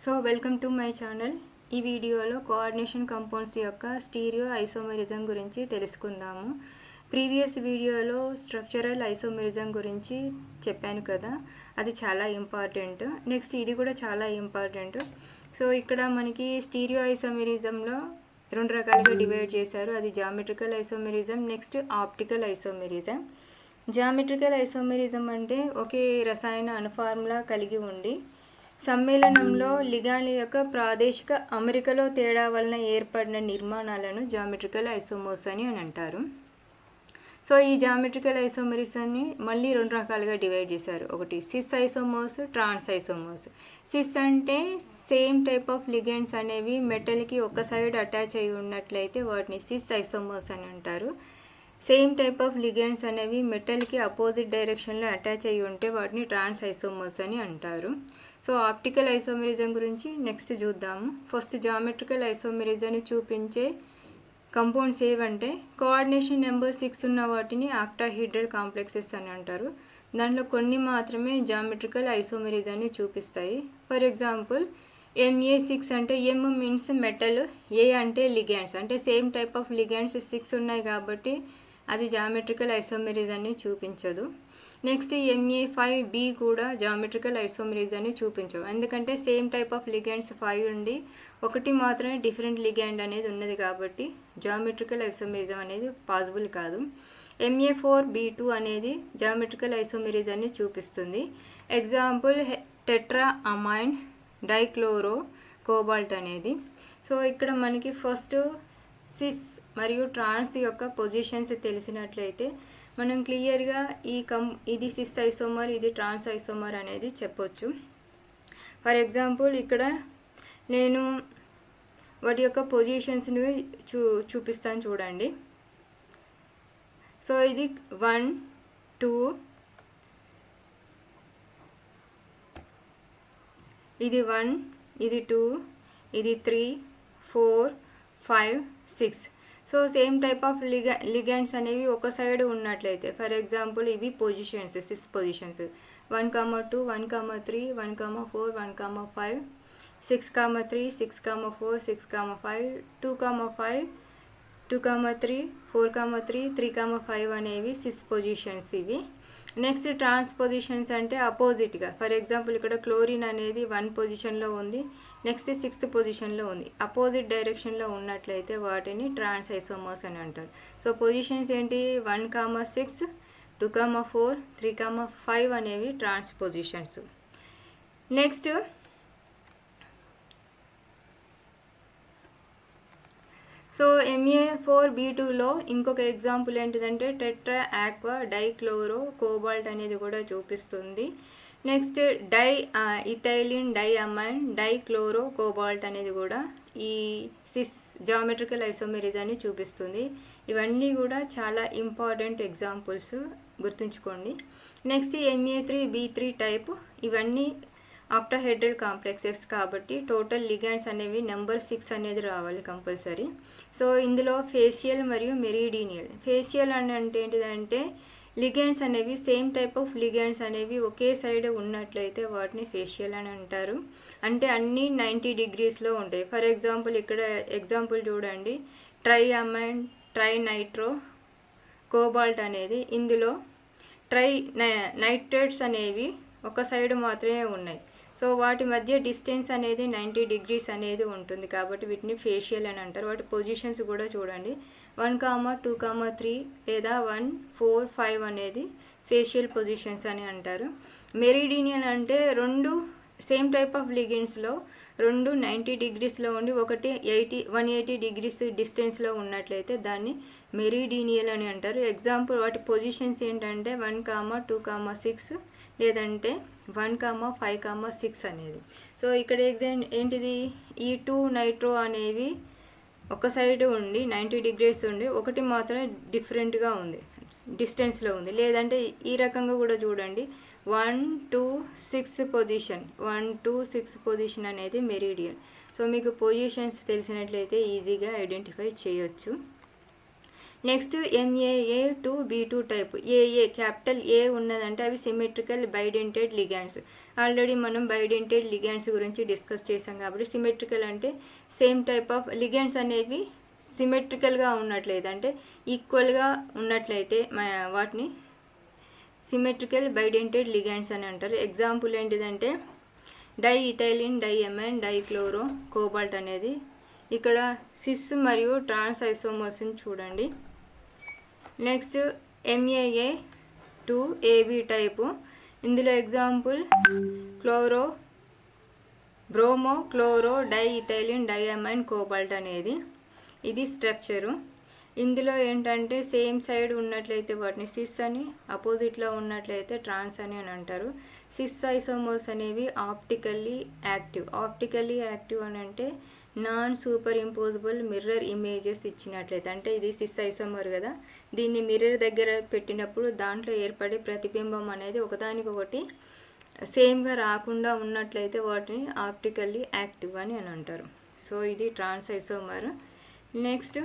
So welcome to my channel. ఈ వీడియోలో coordination compounds యొక్క స్టీరియో ఐసోమెరిజం గురించి తెలుసుకుందాము. ప్రీవియస్ వీడియోలో స్ట్రక్చరల్ ఐసోమెరిజం గురించి చెప్పాను కదా, అది చాలా ఇంపార్టెంట్. నెక్స్ట్ ఇది కూడా చాలా ఇంపార్టెంట్. సో ఇక్కడ మనకి స్టీరియో ఐసోమెరిజంలో రెండు రకాలుగా డివైడ్ చేశారు. అది geometrical isomerism, next optical isomerism. Geometrical isomerism అంటే ఒకే రసాయన అణుఫార్ములా కలిగి ఉండి సమ్మేళనంలో లిగాండ్ల యొక్క ప్రాదేశిక అమరికలో తేడా వలన ఏర్పడిన నిర్మాణాలను జామెట్రికల్ ఐసోమర్స్ అని అంటారు. సో ఈ జామెట్రికల్ ఐసోమరిజంని మళ్ళీ రెండు రకాలుగా డివైడ్ చేశారు. ఒకటి సిస్ ఐసోమర్స్, ట్రాన్స్ ఐసోమర్స్. సిస్ అంటే సేమ్ టైప్ ఆఫ్ లిగెండ్స్ అనేవి మెటల్కి ఒక సైడ్ అటాచ్ అయి ఉన్నట్లయితే వాటిని సిస్ ఐసోమర్స్ అని అంటారు. సేమ్ టైప్ ఆఫ్ లిగెండ్స్ అనేవి మెటల్కి అపోజిట్ డైరెక్షన్లో అటాచ్ అయ్యి ఉంటే వాటిని ట్రాన్స్ ఐసోమర్స్ అని అంటారు. సో ఆప్టికల్ ఐసోమెరిజం గురించి నెక్స్ట్ చూద్దాము. ఫస్ట్ జామెట్రికల్ ఐసోమెరిజంని చూపించే కంపౌండ్స్ ఏవంటే కోఆర్డినేషన్ నెంబర్ 6 ఉన్న వాటిని ఆక్టాహీడ్రల్ కాంప్లెక్సెస్ అని అంటారు. దాంట్లో కొన్ని మాత్రమే జామెట్రికల్ ఐసోమెరిజంని చూపిస్తాయి. ఫర్ ఎగ్జాంపుల్ MA6 అంటే M మీన్స్ మెటల్, A అంటే లిగాండ్స్, అంటే సేమ్ టైప్ ఆఫ్ లిగాండ్స్ 6 ఉన్నాయి కాబట్టి అది జామెట్రికల్ ఐసోమెరిజంని చూపించదు. నెక్స్ట్ MA5B కూడా జామెట్రికల్ ఐసోమెరిజంని చూపించవు, ఎందుకంటే సేమ్ టైప్ ఆఫ్ లిగాండ్స్ 5 ఉండి ఒకటి మాత్రమే డిఫరెంట్ లిగాండ్ అనేది ఉన్నది కాబట్టి జామెట్రికల్ ఐసోమెరిజం అనేది పాసిబుల్ కాదు. MA4B2 అనేది జామెట్రికల్ ఐసోమెరిజంని చూపిస్తుంది. Example tetra amine dichloro cobalt అనేది. సో ఇక్కడ మనకి ఫస్ట్ సిస్ మరియు ట్రాన్స్ యొక్క పొజిషన్స్ తెలిసినట్లయితే మనం క్లియర్గా ఇది సిస్ ఐసోమర్, ఇది ట్రాన్స్ ఐసోమర్ అనేది చెప్పొచ్చు. ఫర్ ఎగ్జాంపుల్ ఇక్కడ నేను వాటి యొక్క పొజిషన్స్ని చూపిస్తాను చూడండి. సో ఇది 1 2, ఇది 1, ఇది 2, ఇది 3 4 5 6. So same type of ligands అనేవి ఒక సైడ్ ఉన్నట్లయితే ఫర్ ఎగ్జాంపుల్ ఇవి పొజిషన్స్, సిస్ పొజిషన్స్ 1, 2, 1, 3, 1, 4, 1, 5, 6, 3, 6, 4, 6, 5, 2, 5, 2, 3, 4, 3, 3, 5 అనేవి సిస్ పొజిషన్స్ ఇవి. నెక్స్ట్ ట్రాన్స్ పొజిషన్స్ అంటే అపోజిట్గా. ఫర్ ఎగ్జాంపుల్ ఇక్కడ క్లోరిన్ అనేది 1 పొజిషన్లో ఉంది, నెక్స్ట్ 6th పొజిషన్లో ఉంది. అపోజిట్ డైరెక్షన్లో ఉన్నట్లయితే వాటిని ట్రాన్స్ ఐసోమర్స్ అని అంటారు. సో పొజిషన్స్ ఏంటి 1, 6, 2, 4, 3, 5 అనేవి ట్రాన్స్ పొజిషన్స్. నెక్స్ట్ సో MA4B2లో ఇంకొక ఎగ్జాంపుల్ ఏంటిదంటే టెట్రా ఆక్వా డైక్లోరో కోబాల్ట్ అనేది కూడా చూపిస్తుంది. నెక్స్ట్ ఇథైలిన్ డైఅమైన్ డైక్లోరో కోబాల్ట్ అనేది కూడా ఈ సిస్ జామెట్రికల్ ఐసోమెరిజంని చూపిస్తుంది. ఇవన్నీ కూడా చాలా ఇంపార్టెంట్ ఎగ్జాంపుల్స్, గుర్తుంచుకోండి. నెక్స్ట్ MA3B3 టైప్, ఇవన్నీ ఆక్టాహెడ్రల్ కాంప్లెక్సెస్ కాబట్టి టోటల్ లిగాండ్స్ అనేవి నెంబర్ 6 అనేది రావాలి కంపల్సరీ. సో ఇందులో ఫేషియల్ మరియు మెరిడినియల్. ఫేషియల్ అంటే ఏంటిదంటే లిగాండ్స్ అనేవి సేమ్ టైప్ ఆఫ్ లిగాండ్స్ అనేవి ఒకే సైడ్ ఉన్నట్లయితే వాటిని ఫేషియల్ అని అంటారు. అంటే అన్నీ 90 degreesలో ఉంటాయి. ఫర్ ఎగ్జాంపుల్ ఇక్కడ ఎగ్జాంపుల్ చూడండి, ట్రైఅమైన్ ట్రైనైట్రో కోబాల్ట్ అనేది, ఇందులో నైట్రేట్స్ అనేవి ఒక సైడ్ మాత్రమే ఉన్నాయి. సో వాటి మధ్య డిస్టెన్స్ అనేది 90 degrees అనేది ఉంటుంది కాబట్టి వీటిని ఫేషియల్ అని అంటారు. వాటి పొజిషన్స్ కూడా చూడండి, 1, 2, 3 లేదా 1, 4, 5 అనేది ఫేషియల్ పొజిషన్స్ అని అంటారు. మెరిడినియన్ అంటే రెండు సేమ్ టైప్ ఆఫ్ లిగెండ్స్లో రెండు 90 degreesలో ఉండి ఒకటి 180 degrees డిస్టెన్స్లో ఉన్నట్లయితే దాన్ని మెరిడినియల్ అని అంటారు. ఎగ్జాంపుల్ వాటి పొజిషన్స్ ఏంటంటే 1, 2, 6 లేదంటే 1, 5, 6 అనేది. సో ఇక్కడ ఏంటిది, ఈ 2 నైట్రో అనేవి ఒక సైడ్ ఉండి 90 degrees ఉండి ఒకటి మాత్రమే డిఫరెంట్గా ఉంది, డిస్టెన్స్లో ఉంది. లేదంటే ఈ రకంగా కూడా చూడండి, 1, 2, 6 పొజిషన్, 1, 2, 6 పొజిషన్ అనేది మెరిడియన్. సో మీకు పొజిషన్స్ తెలిసినట్లయితే ఈజీగా ఐడెంటిఫై చేయొచ్చు. Next MAA2B2 type. AA capital ఏ ఉన్నదంటే అవి సిమెట్రికల్ బైడెంటెడ్ లిగాండ్స్. ఆల్రెడీ మనం బైడెంటెడ్ లిగాండ్స్ గురించి డిస్కస్ చేసాం కాబట్టి సిమెట్రికల్ అంటే సేమ్ టైప్ ఆఫ్ లిగాండ్స్ అనేవి సిమెట్రికల్గా ఉన్నట్లయితే అంటే ఈక్వల్గా ఉన్నట్లయితే వాటిని సిమెట్రికల్ బైడెంటెడ్ లిగాండ్స్ అని అంటారు. ఎగ్జాంపుల్ ఏంటిదంటే డైఇథైలిన్, డైఎమైన్, డైక్లోరో కోబాల్ట్ అనేది. ఇక్కడ సిస్ మరియు ట్రాన్స్ ఐసోమర్స్ని చూడండి. Next MAA2AB type. ఇందులో ఎగ్జాంపుల్ బ్రోమో క్లోరో డైఇథైలిన్ డైఅమైన్ కోబాల్ట్ అనేది. ఇది స్ట్రక్చరు. ఇందులో ఏంటంటే సేమ్ సైడ్ ఉన్నట్లయితే వాటిని సిస్ అని, అపోజిట్లో ఉన్నట్లయితే ట్రాన్స్ అని అంటారు. సిస్ ఐసోమర్స్ అనేవి ఆప్టికల్లీ యాక్టివ్ అని అంటే non superimposable mirror images ఇచ్చినట్లయితే, అంటే ఇది సిస్ ఐసోమర్ కదా, దీన్ని మిర్రర్ దగ్గర పెట్టినప్పుడు దాంట్లో ఏర్పడే ప్రతిబింబం అనేది ఒకదానికొకటి సేమ్గా రాకుండా ఉన్నట్లయితే వాటిని ఆప్టికల్లీ యాక్టివ్ అని అంటారు. సో ఇది ట్రాన్స్ ఐసోమర్. నెక్స్ట్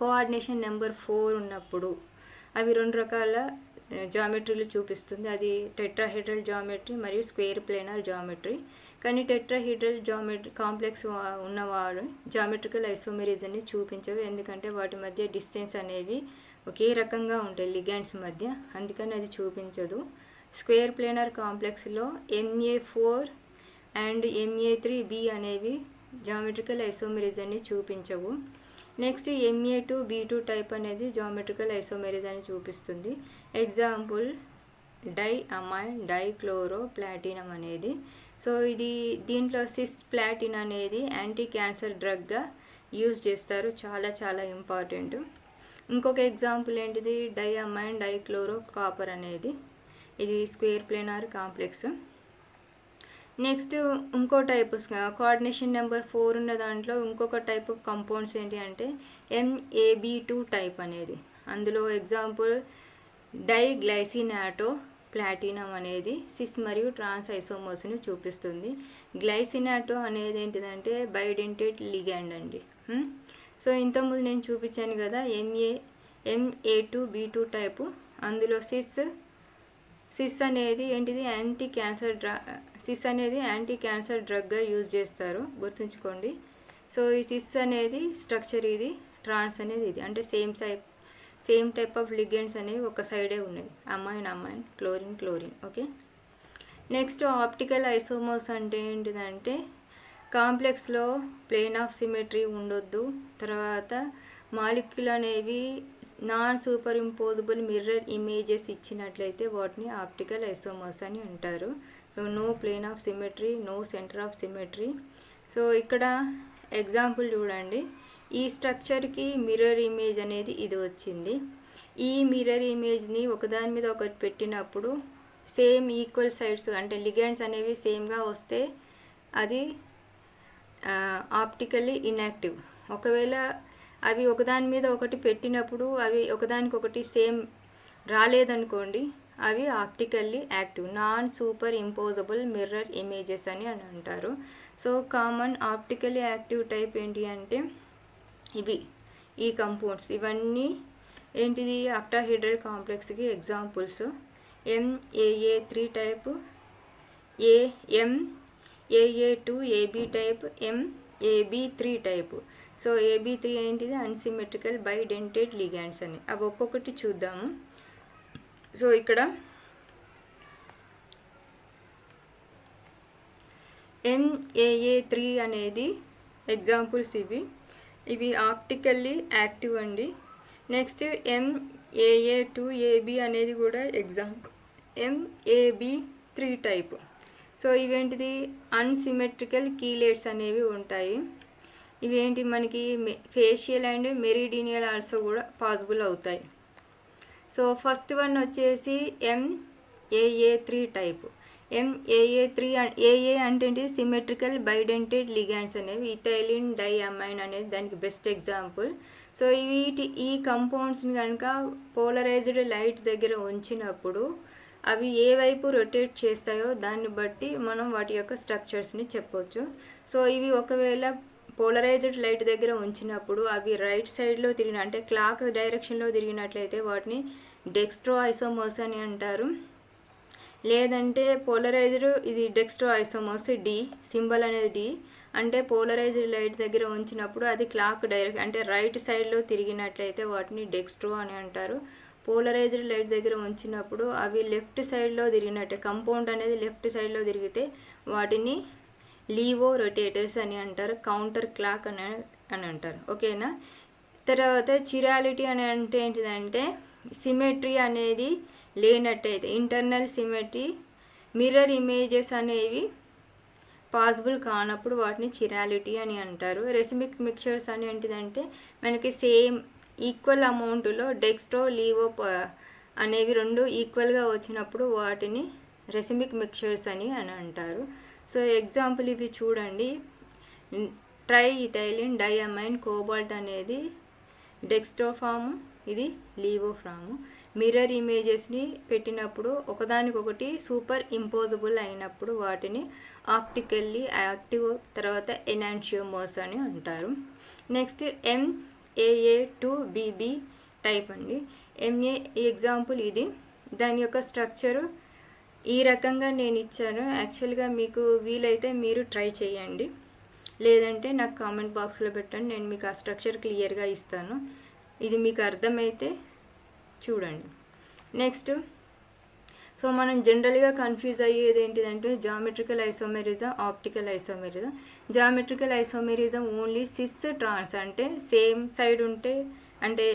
కోఆర్డినేషన్ నెంబర్ 4 ఉన్నప్పుడు అవి 2 రకాల జామెట్రీలు చూపిస్తుంది. అది టెట్రాహెడ్రల్ జామెట్రీ మరియు స్క్వేర్ ప్లేనర్ జామెట్రీ. కానీ టెట్రాహెడ్రల్ జామెట్రీ కాంప్లెక్స్ ఉన్నవాడు జామెట్రికల్ ఐసోమెరిజంని చూపించవు, ఎందుకంటే వాటి మధ్య డిస్టెన్స్ అనేవి ఒకే రకంగా ఉంటాయి లిగాండ్స్ మధ్య, అందుకని అది చూపించదు. స్క్వేర్ ప్లేనర్ కాంప్లెక్స్లో MA4 అండ్ MA3B అనేవి జామెట్రికల్ ఐసోమెరిజంని చూపించవు. నెక్స్ట్ MA2B2 టైప్ అనేది జామెట్రికల్ ఐసోమెరిజంని చూపిస్తుంది. ఎగ్జాంపుల్ డైఅమైన్, డైక్లోరో ప్లాటినం అనేది. సో దీంట్లో సిస్ ప్లాటిన్ అనేది యాంటీ క్యాన్సర్ డ్రగ్గా యూజ్ చేస్తారు, చాలా చాలా ఇంపార్టెంట్. ఇంకొక ఎగ్జాంపుల్ ఏంటిది డైఅమైన్ డైక్లోరో కాపర్ అనేది. ఇది స్క్వేర్ ప్లేనార్ కాంప్లెక్స్. నెక్స్ట్ ఇంకో టైప్ కోఆర్డినేషన్ నెంబర్ 4 ఉన్న దాంట్లో ఇంకొక టైప్ కంపౌండ్స్ ఏంటి అంటే MAB2 టైప్ అనేది. అందులో ఎగ్జాంపుల్ డైగ్లైసినాటో ప్లాటినం అనేది సిస్ మరియు ట్రాన్స్ ఐసోమర్స్ని చూపిస్తుంది. గ్లైసినాటో అనేది ఏంటిదంటే బైడెంటెడ్ లిగాండ్ అండి. సో ఇంతకుముందు నేను చూపించాను కదా MA2B2 టైపు. అందులో సిస్ అనేది ఏంటిది యాంటీ క్యాన్సర్ డ్రగ్గా యూజ్ చేస్తారు, గుర్తుంచుకోండి. సో ఈ సిస్ అనేది స్ట్రక్చర్, ఇది ట్రాన్స్ అనేది ఇది, అంటే సేమ్ టైప్ ఆఫ్ లిగెండ్స్ అనేవి ఒక సైడే ఉన్నాయి, amine chlorine. Okay. Next optical isomers అంటే ఏంటిదంటే కాంప్లెక్స్లో ప్లేన్ ఆఫ్ సిమెట్రీ ఉండొద్దు, తర్వాత మాలిక్యూల్ అనేవి non superimposable mirror images ఇచ్చినట్లయితే వాటిని ఆప్టికల్ ఐసోమర్స్ అని అంటారు. So no plane of symmetry, no centre of symmetry. So ఇక్కడ ఎగ్జాంపుల్ చూడండి, ఈ స్ట్రక్చర్కి మిర్రర్ ఇమేజ్ అనేది ఇది వచ్చింది. ఈ మిర్రర్ ఇమేజ్ని ఒకదాని మీద ఒకటి పెట్టినప్పుడు సేమ్ ఈక్వల్ సైడ్స్ అంటే లిగెండ్స్ అనేవి సేమ్గా వస్తే అది ఆప్టికల్లీ ఇన్యాక్టివ్. ఒకవేళ అవి ఒకదాని మీద ఒకటి పెట్టినప్పుడు అవి ఒకదానికొకటి సేమ్ రాలేదనుకోండి, అవి optically active, non superimposable mirror images అని అంటారు. So common optically active type ఏంటి అంటే ఈ కంపౌండ్స్ ఇవన్నీ ఏంటిది అక్టాహెడ్రల్ కాంప్లెక్స్కి examples. MAA3 type, MAA2AB type, MAB3 type. So AB3 ఏంటిది అన్సిమెట్రికల్ బైడెంటెడ్ లిగాండ్స్ అని. అవి ఒక్కొక్కటి చూద్దాము. సో ఇక్కడ MAA3 అనేది ఎగ్జాంపుల్స్ ఇవి ఆప్టికల్లీ యాక్టివ్ అండి. నెక్స్ట్ MAA2AB అనేది కూడా ఎగ్జాంపుల్. MAB3 type. సో ఇవేంటిది అన్సిమెట్రికల్ కీలేట్స్ అనేవి ఉంటాయి. ఇవేంటి మనకి ఫేషియల్ అండ్ మెరిడినియల్ ఆల్సో కూడా పాసిబుల్ అవుతాయి. సో ఫస్ట్ వన్ వచ్చేసి MAA3 టైప్. MAA3 AA అంటే ఏంటి సిమెట్రికల్ బైడెంటెడ్ లిగాండ్స్ అనేవి. ఇథైలిన్ డైఅమైన్ అనేది దానికి బెస్ట్ ఎగ్జాంపుల్. సో ఈ కంపౌండ్స్ని కనుక పోలరైజ్డ్ లైట్ దగ్గర ఉంచినప్పుడు అవి ఏ వైపు రొటేట్ చేస్తాయో దాన్ని బట్టి మనం వాటి యొక్క స్ట్రక్చర్స్ని చెప్పొచ్చు. సో ఇవి ఒకవేళ పోలరైజ్డ్ లైట్ దగ్గర ఉంచినప్పుడు అవి రైట్ సైడ్లో తిరిగిన అంటే క్లాక్ డైరెక్షన్లో తిరిగినట్లయితే వాటిని డెక్స్ట్రో ఐసోమర్స్ అని అంటారు. లేదంటే పోలరైజ్డ్ ఇది డెక్స్ట్రో ఐసోమర్స్ డి, సింబల్ అనేది డి, అంటే పోలరైజ్డ్ లైట్ దగ్గర ఉంచినప్పుడు అది క్లాక్ డైరెక్ట్ అంటే రైట్ సైడ్లో తిరిగినట్లయితే వాటిని డెక్స్ట్రో అని అంటారు. పోలరైజ్డ్ లైట్ దగ్గర ఉంచినప్పుడు అవి లెఫ్ట్ సైడ్లో తిరిగినట్టే కంపౌండ్ అనేది లెఫ్ట్ సైడ్లో తిరిగితే వాటిని లీవో రొటేటర్స్ అని అంటారు, కౌంటర్ క్లాక్ అని అంటారు. ఓకేనా. తర్వాత చిరాలిటీ అని అంటే ఏంటిదంటే సిమెట్రీ అనేది లేనట్టయితే ఇంటర్నల్ సిమెట్రీ మిర్రర్ ఇమేజెస్ అనేవి పాసిబుల్ కానప్పుడు వాటిని చిరాలిటీ అని అంటారు. రెసిమిక్ మిక్చర్స్ అని ఏంటిదంటే మనకి సేమ్ ఈక్వల్ అమౌంట్లో డెక్స్ట్రో లీవో అనేవి రెండు ఈక్వల్గా వచ్చినప్పుడు వాటిని రెసిమిక్ మిక్చర్స్ అని అంటారు. సో ఎగ్జాంపుల్ ఇవి చూడండి. ట్రై ఇథైలిన్ డైఅమైన్ కోబాల్ట్ అనేది డెక్స్ట్రో ఫాము, ఇది లీవో ఫాము. మిర్రర్ ఇమేజెస్ని పెట్టినప్పుడు ఒకదానికొకటి సూపర్ ఇంపోజబుల్ అయినప్పుడు వాటిని ఆప్టికల్లీ యాక్టివ్ తర్వాత ఎనాన్షియోమర్స్ అని అంటారు. నెక్స్ట్ MAA2BB టైప్ అండి. MA ఎగ్జాంపుల్ ఇది, దాని యొక్క స్ట్రక్చరు ఈ రకంగా నేను ఇచ్చాను. యాక్చువల్గా మీకు వీలైతే మీరు ట్రై చేయండి, లేదంటే నాకు కామెంట్ బాక్స్లో పెట్టండి, నేను మీకు ఆ స్ట్రక్చర్ క్లియర్గా ఇస్తాను. ఇది మీకు అర్థమైతే చూడండి. నెక్స్ట్ సో మనం జనరల్గా కన్ఫ్యూజ్ అయ్యేది ఏంటిదంటే geometrical isomerism, optical isomerism. Geometrical isomerism only cis trans అంటే సేమ్ సైడ్ ఉంటే అంటే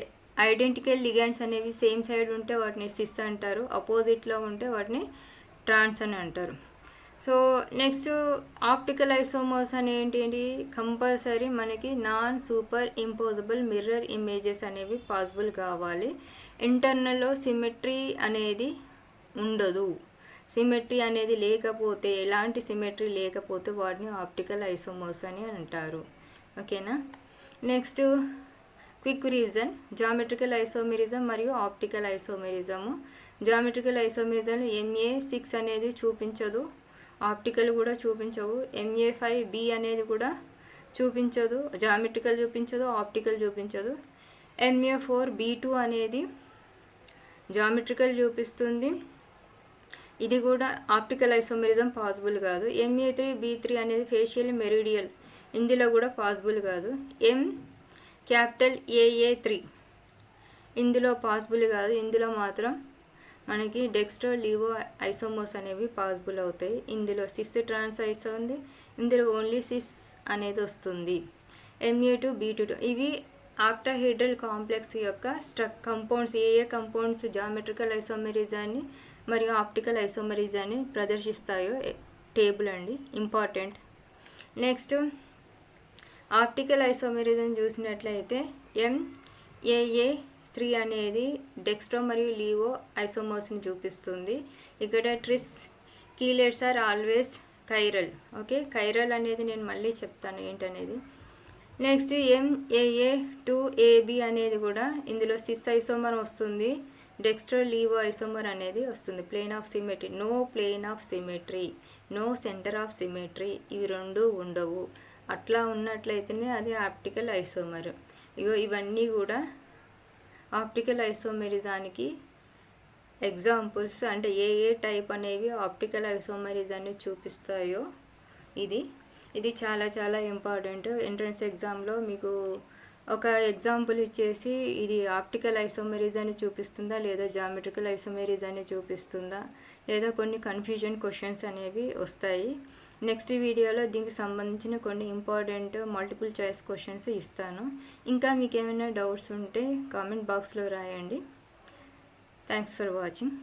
ఐడెంటికల్ లిగెండ్స్ అనేవి సేమ్ సైడ్ ఉంటే వాటిని సిస్ అంటారు, అపోజిట్లో ఉంటే వాటిని ట్రాన్స్ అని అంటారు. సో నెక్స్ట్ ఆప్టికల్ ఐసోమర్స్ అని ఏంటి, కంపల్సరీ మనకి non superimposable mirror images అనేవి పాసిబుల్ కావాలి. ఇంటర్నల్లో సిమెట్రీ అనేది ఉండదు. సిమెట్రీ అనేది లేకపోతే, ఎలాంటి సిమెట్రీ లేకపోతే వాటిని ఆప్టికల్ ఐసోమర్స్ అని అంటారు. ఓకేనా. Next quick revision, geometrical isomerism మరియు optical isomerism. Geometrical isomerism MA6 అనేది చూపించదు, ఆప్టికల్ కూడా చూపించవు. MA5B అనేది కూడా చూపించదు, జామెట్రికల్ చూపించదు, ఆప్టికల్ చూపించదు. MA4B2 అనేది జామెట్రికల్ చూపిస్తుంది, ఇది కూడా ఆప్టికల్ ఐసోమెరిజం పాసిబుల్ కాదు. MA3B3 అనేది ఫేషియల్ మెరిడియల్, ఇందులో కూడా పాసిబుల్ కాదు. MAA3 ఇందులో పాసిబుల్ కాదు, ఇందులో మాత్రం మనకి డెక్స్ట్రో లీవో ఐసోమర్స్ అనేవి పాసిబుల్ అవుతాయి. ఇందులో సిస్ ట్రాన్స్ ఐసో ఉంది, ఇందులో ఓన్లీ సిస్ అనేది వస్తుంది. MA2B2 ఇవి ఆక్టాహెడ్రల్ కాంప్లెక్స్ యొక్క కంపౌండ్స్, ఏ కంపౌండ్స్ జామెట్రికల్ ఐసోమెరిజాన్ని మరియు ఆప్టికల్ ఐసోమెరిజాన్ని ప్రదర్శిస్తాయో టేబుల్ అండి, ఇంపార్టెంట్. నెక్స్ట్ ఆప్టికల్ ఐసోమెరిజం చూసినట్లయితే MAA3 అనేది డెక్స్ట్రో మరియు లీవో ఐసోమర్స్ని చూపిస్తుంది. ఇక్కడ tris chelates are always chiral. Okay, chiral అనేది నేను మళ్ళీ చెప్తాను ఏంటనేది. నెక్స్ట్ MAA2AB అనేది కూడా ఇందులో సిస్ ఐసోమర్ వస్తుంది, డెక్స్ట్రో లీవో ఐసోమర్ అనేది వస్తుంది. Plane of symmetry, no plane of symmetry, no centre of symmetry, ఇవి రెండు ఉండవు. అట్లా ఉన్నట్లయితేనే అది ఆప్టికల్ ఐసోమర్. ఇవన్నీ కూడా ఆప్టికల్ ఐసోమెరిజానికి ఎగ్జాంపుల్స్, అంటే ఏ టైప్ అనేవి ఆప్టికల్ ఐసోమెరిజాన్ని చూపిస్తాయో ఇది చాలా చాలా ఇంపార్టెంట్. ఎంట్రన్స్ ఎగ్జామ్లో మీకు ఒక ఎగ్జాంపుల్ ఇచ్చేసి ఇది ఆప్టికల్ ఐసోమెరిజాన్ని చూపిస్తుందా లేదా జామెట్రికల్ ఐసోమెరిజాన్ని చూపిస్తుందా లేదా కొన్ని కన్ఫ్యూజన్ క్వశ్చన్స్ అనేవి వస్తాయి. నెక్స్ట్ వీడియోలో దీనికి సంబంధించిన కొన్ని ఇంపార్టెంట్ మల్టిపుల్ చాయిస్ క్వశ్చన్స్ ఇస్తాను. ఇంకా మీకు ఏమైనా డౌట్స్ ఉంటే కామెంట్ బాక్స్లో రాయండి. Thanks for watching.